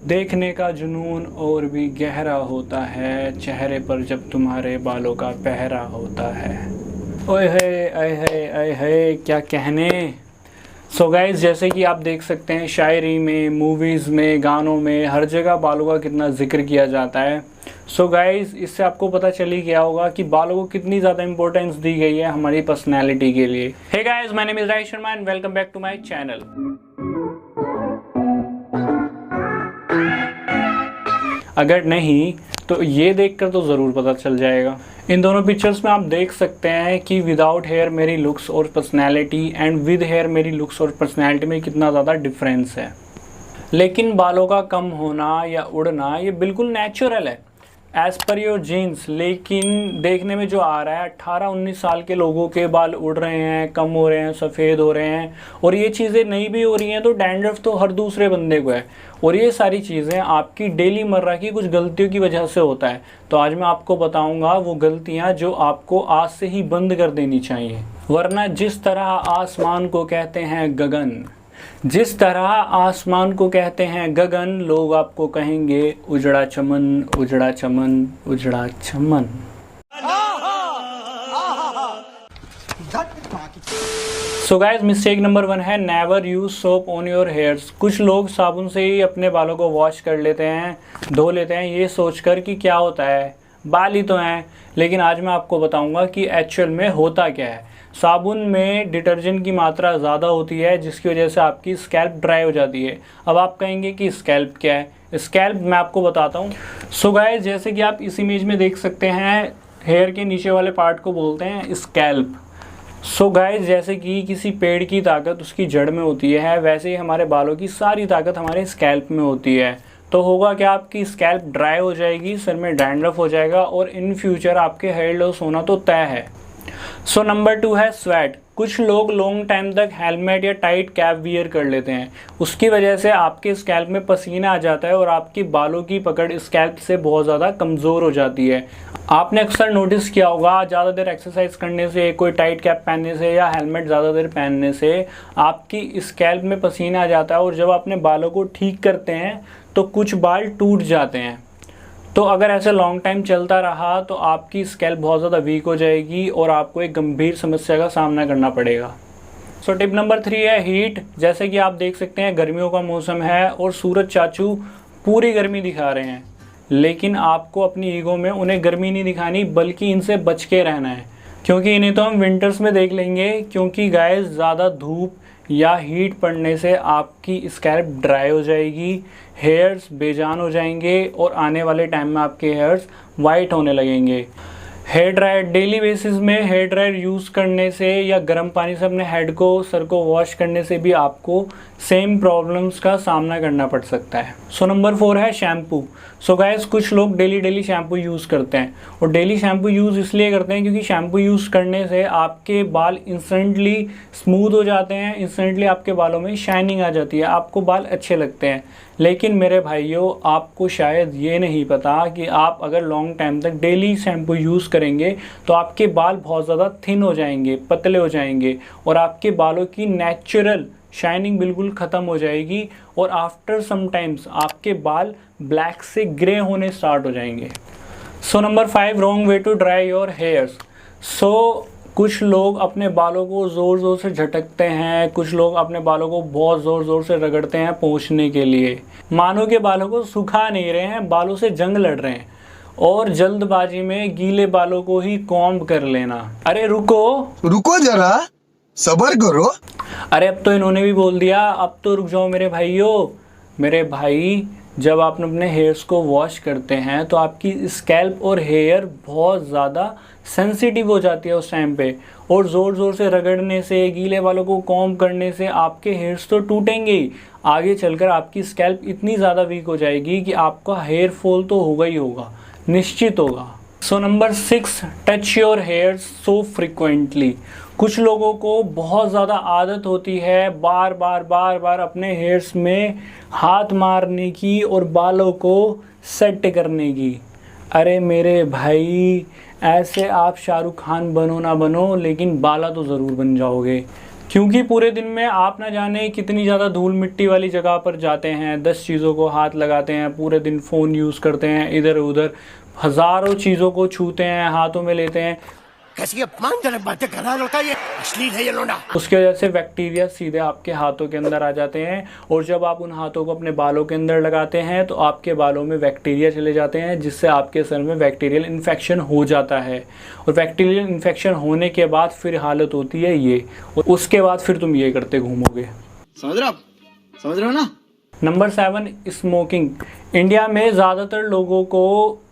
देखने का जुनून और भी गहरा होता है चेहरे पर जब तुम्हारे बालों का पहरा होता है। ओए है क्या कहने। सो गाइस, जैसे कि आप देख सकते हैं शायरी में, मूवीज़ में, गानों में, हर जगह बालों का कितना जिक्र किया जाता है। सो गाइस, इससे आपको पता चल ही गया होगा कि बालों को कितनी ज़्यादा इंपॉर्टेंस दी गई है हमारी पर्सनैलिटी के लिए। Hey guys, my name is Rahil Sharma and welcome back to my channel. अगर नहीं तो ये देखकर तो ज़रूर पता चल जाएगा। इन दोनों पिक्चर्स में आप देख सकते हैं कि विदाउट हेयर मेरी लुक्स और पर्सनैलिटी एंड विद हेयर मेरी लुक्स और पर्सनैलिटी में कितना ज़्यादा डिफरेंस है। लेकिन बालों का कम होना या उड़ना ये बिल्कुल नेचुरल है एज़ पर योर जीन्स। लेकिन देखने में जो आ रहा है 18-19 साल के लोगों के बाल उड़ रहे हैं, कम हो रहे हैं, सफ़ेद हो रहे हैं, और ये चीज़ें नहीं भी हो रही हैं तो डैंड्रफ तो हर दूसरे बंदे को है। और ये सारी चीज़ें आपकी डेली मर्रा की कुछ गलतियों की वजह से होता है। तो आज मैं आपको बताऊंगा वो गलतियां जो आपको आज से ही बंद कर देनी चाहिए, वरना जिस तरह आसमान को कहते हैं गगन, जिस तरह आसमान को कहते हैं गगन, लोग आपको कहेंगे उजड़ा चमन, उजड़ा चमन, उजड़ा चमन। सो गाइज, मिस्टेक नंबर 1 है never use soap on your hairs. कुछ लोग साबुन से ही अपने बालों को वॉश कर लेते हैं, धो लेते हैं, ये सोचकर कि क्या होता है, बाल ही तो हैं। लेकिन आज मैं आपको बताऊंगा कि एक्चुअल में होता क्या है। साबुन में डिटर्जेंट की मात्रा ज़्यादा होती है जिसकी वजह से आपकी स्कैल्प ड्राई हो जाती है। अब आप कहेंगे कि स्कैल्प क्या है। स्कैल्प मैं आपको बताता हूँ। सो गाइस, जैसे कि आप इस इमेज में देख सकते हैं, हेयर के नीचे वाले पार्ट को बोलते हैं स्कैल्प। सो गाइस, जैसे कि किसी पेड़ की ताकत उसकी जड़ में होती है, वैसे ही हमारे बालों की सारी ताकत हमारे स्कैल्प में होती है। तो होगा क्या, आपकी स्कैल्प ड्राई हो जाएगी, सर में डैंड्रफ हो जाएगा और इन फ्यूचर आपके हेयर लॉस होना तो तय है। सो नंबर 2 है स्वेट। कुछ लोग लॉन्ग टाइम तक हेलमेट या टाइट कैप वियर कर लेते हैं, उसकी वजह से आपके स्कैल्प में पसीना आ जाता है और आपकी बालों की पकड़ स्कैल्प से बहुत ज़्यादा कमज़ोर हो जाती है। आपने अक्सर नोटिस किया होगा, ज़्यादा देर एक्सरसाइज करने से, कोई टाइट कैप पहनने से या हेलमेट ज़्यादा देर पहनने से आपकी स्कैल्प में पसीना आ जाता है और जब अपने बालों को ठीक करते हैं तो कुछ बाल टूट जाते हैं। तो अगर ऐसे लॉन्ग टाइम चलता रहा तो आपकी स्कैल्प बहुत ज़्यादा वीक हो जाएगी और आपको एक गंभीर समस्या का सामना करना पड़ेगा। सो टिप नंबर 3 है हीट। जैसे कि आप देख सकते हैं गर्मियों का मौसम है और सूरज चाचू पूरी गर्मी दिखा रहे हैं, लेकिन आपको अपनी ईगो में उन्हें गर्मी नहीं दिखानी बल्कि इनसे बच के रहना है, क्योंकि इन्हें तो हम विंटर्स में देख लेंगे। क्योंकि गाइस, ज़्यादा धूप या हीट पड़ने से आपकी स्कैल्प ड्राई हो जाएगी, हेयर्स बेजान हो जाएंगे और आने वाले टाइम में आपके हेयर्स वाइट होने लगेंगे। हेयर ड्रायर डेली बेसिस में हेयर ड्रायर यूज़ करने से या गर्म पानी से अपने हेड को, सर को वॉश करने से भी आपको सेम प्रॉब्लम्स का सामना करना पड़ सकता है। सो नंबर 4 है शैम्पू। सो गाइस, कुछ लोग डेली शैम्पू यूज़ करते हैं और डेली शैम्पू यूज़ इसलिए करते हैं क्योंकि शैम्पू यूज़ करने से आपके बाल इंस्टेंटली स्मूथ हो जाते हैं, इंस्टेंटली आपके बालों में शाइनिंग आ जाती है, आपको बाल अच्छे लगते हैं। लेकिन मेरे भाइयों, आपको शायद ये नहीं पता कि आप अगर लॉन्ग टाइम तक डेली शैम्पू यूज़ करेंगे तो आपके बाल बहुत ज़्यादा थिन हो जाएंगे, पतले हो जाएंगे और आपके बालों की नेचुरल शाइनिंग बिल्कुल ख़त्म हो जाएगी और आफ्टर सम टाइम्स आपके बाल ब्लैक से ग्रे होने स्टार्ट हो जाएंगे। So number 5, wrong way to dry your hairs. So कुछ लोग अपने बालों को ज़ोर ज़ोर से झटकते हैं, कुछ लोग अपने बालों को बहुत ज़ोर ज़ोर से रगड़ते हैं पोंछने के लिए, मानो के बालों को सुखा नहीं रहे हैं, बालों से जंग लड़ रहे हैं और जल्दबाजी में गीले बालों को ही कॉम्ब कर लेना। अरे रुको जरा, सब्र करो। अरे अब तो इन्होंने भी बोल दिया, अब तो रुक जाओ मेरे भाइयों। मेरे भाई, जब आप अपने हेयर्स को वॉश करते हैं तो आपकी स्कैल्प और हेयर बहुत ज़्यादा सेंसिटिव हो जाती है उस टाइम पे, और ज़ोर ज़ोर से रगड़ने से, गीले बालों को कॉम्ब करने से आपके हेयर्स तो टूटेंगे ही, आगे चलकर आपकी स्कैल्प इतनी ज़्यादा वीक हो जाएगी कि आपका हेयर फॉल तो होगा ही होगा, निश्चित होगा। So number 6, touch your hairs so frequently. कुछ लोगों को बहुत ज़्यादा आदत होती है बार बार अपने हेयर्स में हाथ मारने की और बालों को सेट करने की। अरे मेरे भाई, ऐसे आप शाहरुख खान बनो ना बनो, लेकिन बाला तो ज़रूर बन जाओगे। क्योंकि पूरे दिन में आप ना जाने कितनी ज़्यादा धूल मिट्टी वाली जगह पर जाते हैं, 10 चीज़ों को हाथ लगाते हैं, पूरे दिन फ़ोन यूज़ करते हैं, इधर उधर हज़ारों चीज़ों को छूते हैं, हाथों में लेते हैं। कैसी अपमानजनक बातें कर रहा है लड़का, ये अश्लील है ये लोना। उसकी वजह से बैक्टीरिया सीधे आपके हाथों के अंदर आ जाते हैं, और जब आप उन हाथों को अपने बालों के अंदर लगाते हैं तो आपके बालों में बैक्टीरिया चले जाते हैं, जिससे आपके सर में बैक्टीरियल इन्फेक्शन हो जाता है। और बैक्टीरियल इन्फेक्शन होने के बाद फिर हालत होती है ये, और उसके बाद फिर तुम ये करते घूमोगे। समझ रहे हो ना। Number 7, smoking. इंडिया में ज़्यादातर लोगों को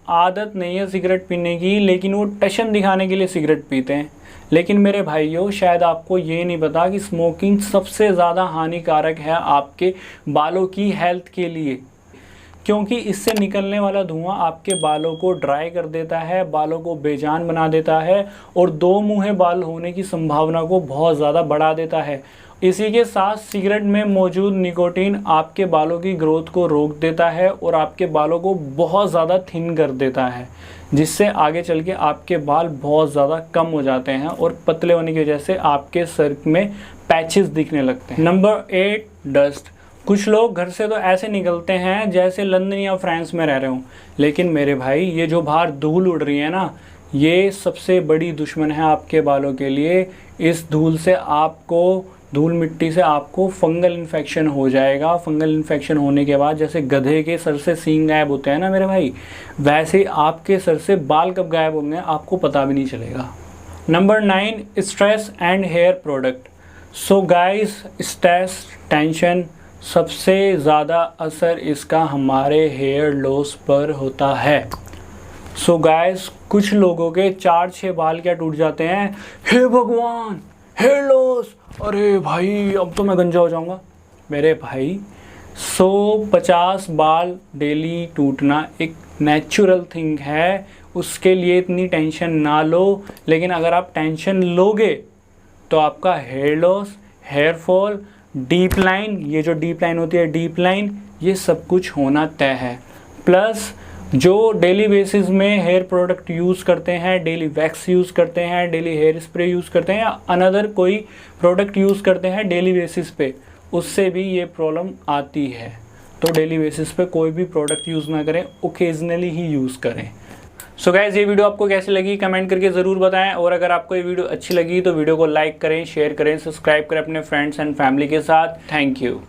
आदत नहीं है सिगरेट पीने की, लेकिन वो टशन दिखाने के लिए सिगरेट पीते हैं। लेकिन मेरे भाइयों, शायद आपको ये नहीं पता कि स्मोकिंग सबसे ज़्यादा हानिकारक है आपके बालों की हेल्थ के लिए, क्योंकि इससे निकलने वाला धुआं आपके बालों को ड्राई कर देता है, बालों को बेजान बना देता है, और दो मुँहे बाल होने की संभावना को बहुत ज़्यादा बढ़ा देता है। इसी के साथ सिगरेट में मौजूद निकोटीन आपके बालों की ग्रोथ को रोक देता है और आपके बालों को बहुत ज़्यादा थिन कर देता है, जिससे आगे चल के आपके बाल बहुत ज़्यादा कम हो जाते हैं और पतले होने की वजह से आपके सर में पैचेस दिखने लगते हैं। Number 8, dust. कुछ लोग घर से तो ऐसे निकलते हैं जैसे लंदन या फ्रांस में रह रहे हों, लेकिन मेरे भाई, ये जो बाहर धूल उड़ रही है ना, ये सबसे बड़ी दुश्मन है आपके बालों के लिए। इस धूल मिट्टी से आपको फंगल इन्फेक्शन हो जाएगा। फंगल इन्फेक्शन होने के बाद जैसे गधे के सर से सींग गायब होते हैं ना मेरे भाई, वैसे आपके सर से बाल कब गायब होंगे आपको पता भी नहीं चलेगा। Number 9, stress and hair product. So guys, stress, tension, सबसे ज़्यादा असर इसका हमारे हेयर लॉस पर होता है। सो गाइस, कुछ लोगों के 4-6 बाल क्या टूट जाते हैं। हे भगवान, हेयर लॉस, अरे भाई अब तो मैं गंजा हो जाऊंगा। मेरे भाई, 150 बाल डेली टूटना एक नेचुरल थिंग है, उसके लिए इतनी टेंशन ना लो। लेकिन अगर आप टेंशन लोगे तो आपका hair loss, hair fall, deep line, ये जो डीप लाइन होती है, डीप लाइन, ये सब कुछ होना तय है। प्लस जो डेली बेसिस में हेयर प्रोडक्ट यूज़ करते हैं, डेली वैक्स यूज़ करते हैं, डेली हेयर स्प्रे यूज़ करते हैं, या अनदर कोई प्रोडक्ट यूज़ करते हैं डेली बेसिस पे, उससे भी ये प्रॉब्लम आती है। तो डेली बेसिस पे कोई भी प्रोडक्ट यूज़ ना करें, ओकेजनली ही यूज़ करें। सो गाइस, ये वीडियो आपको कैसी लगी कमेंट करके ज़रूर बताएं, और अगर आपको ये वीडियो अच्छी लगी तो वीडियो को लाइक करें, शेयर करें, सब्सक्राइब करें अपने फ्रेंड्स एंड फैमिली के साथ। Thank you.